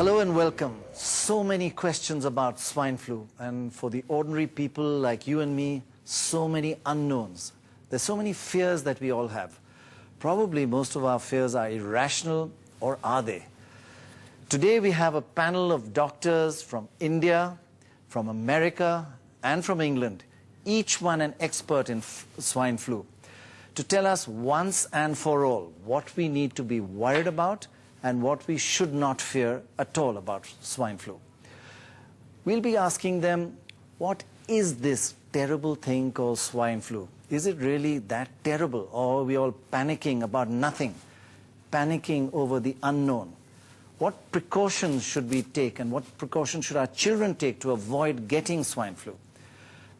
Hello and welcome. So many questions about swine flu, and for the ordinary people like you and me, so many unknowns. There's so many fears that we all have. Probably most of our fears are irrational, or are they? Today we have a panel of doctors from India, from America and from England, each one an expert in swine flu, to tell us once and for all what we need to be worried about and what we should not fear at all about swine flu. We'll be asking them, what is this terrible thing called swine flu? Is it really that terrible, or are we all panicking about nothing, panicking over the unknown? What precautions should we take, and what precautions should our children take to avoid getting swine flu?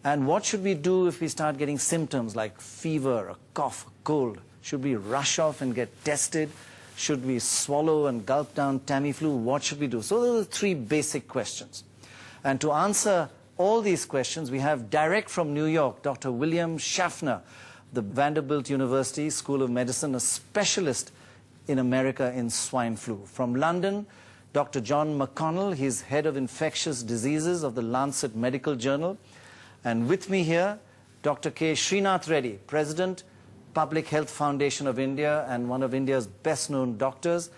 And what should we do if we start getting symptoms like fever, a cough, a cold? Should we rush off and get tested? Should we swallow and gulp down Tamiflu? What should we do? So those are the three basic questions. And to answer all these questions, we have direct from New York, Dr. William Schaffner, the Vanderbilt University School of Medicine, a specialist in America in swine flu. From London, Dr. John McConnell, he's head of infectious diseases of the Lancet Medical Journal. And with me here, Dr. K. Srinath Reddy, President, Public Health Foundation of India and one of India's best-known doctors,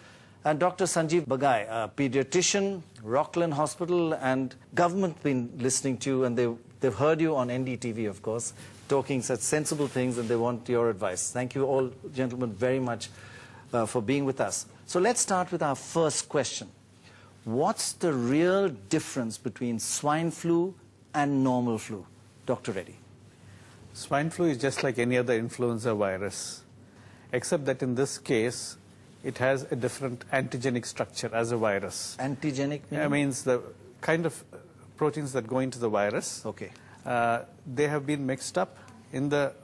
and Dr. Sanjeev Bagai, a pediatrician, Rockland Hospital, and government been listening to you, and they've heard you on NDTV, of course, talking such sensible things, and they want your advice. Thank you all, gentlemen, very much for being with us. So let's start with our first question. What's the real difference between swine flu and normal flu? Dr. Reddy. Swine flu is just like any other influenza virus, except that in this case, it has a different antigenic structure as a virus. Antigenic meaning? That means the kind of proteins that go into the virus, okay. They have been mixed up in the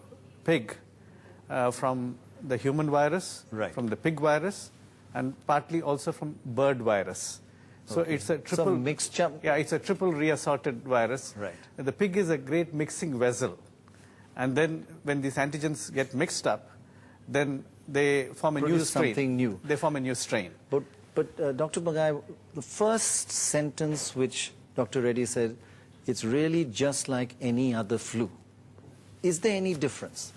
pig from the human virus, right, from the pig virus, and partly also from bird virus. So okay. It's a triple mixture. Yeah, it's a triple reassorted virus. Right. The pig is a great mixing vessel. And then when these antigens get mixed up, then they form a new strain. Something new. They form a new strain. But Dr. Bagai, the first sentence which Dr. Reddy said, it's really just like any other flu. Is there any difference?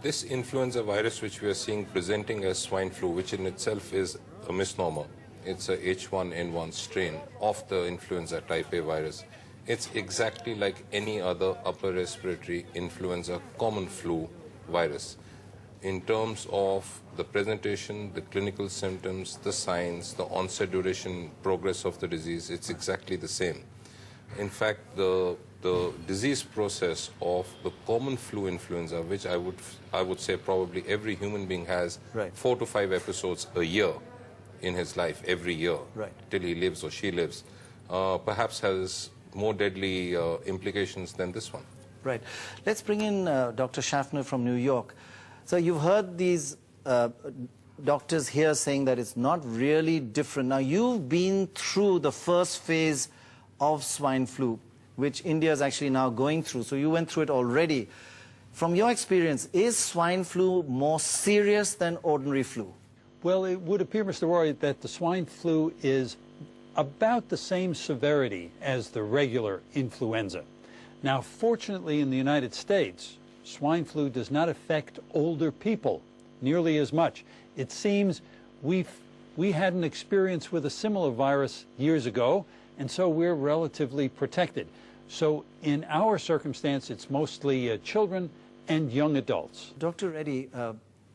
This influenza virus which we are seeing presenting as swine flu, which in itself is a misnomer, it's a H1N1 strain of the influenza type A virus. It's exactly like any other upper respiratory influenza common flu virus. In terms of the presentation, the clinical symptoms, the signs, the onset duration, progress of the disease, it's exactly the same. In fact, the disease process of the common flu influenza, which I would say probably every human being has, right, 4 to 5 episodes a year in his life, every year, right, till he lives or she lives, perhaps has more deadly implications than this one. Right. Let's bring in Dr. Schaffner from New York. So you've heard these doctors here saying that it's not really different. Now, you've been through the first phase of swine flu, which India is actually now going through. So you went through it already. From your experience, is swine flu more serious than ordinary flu? Well, it would appear, Mr. Roy, that the swine flu is about the same severity as the regular influenza. Now, fortunately, in the United States, swine flu does not affect older people nearly as much. It seems we had an experience with a similar virus years ago, and so we're relatively protected. So in our circumstance, it's mostly children and young adults. Dr. Reddy,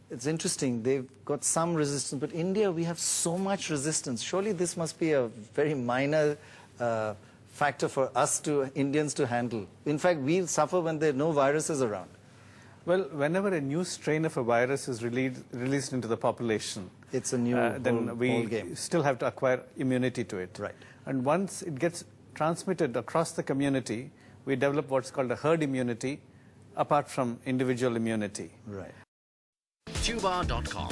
it's interesting, they've got some resistance, but India, we have so much resistance. Surely this must be a very minor factor for us Indians to handle. In fact, we suffer when there are no viruses around. Well, whenever a new strain of a virus is released into the population, it's a new then we still have to acquire immunity to it. Right. And once it gets transmitted across the community, we develop what's called a herd immunity, apart from individual immunity. Right. Tubar.com,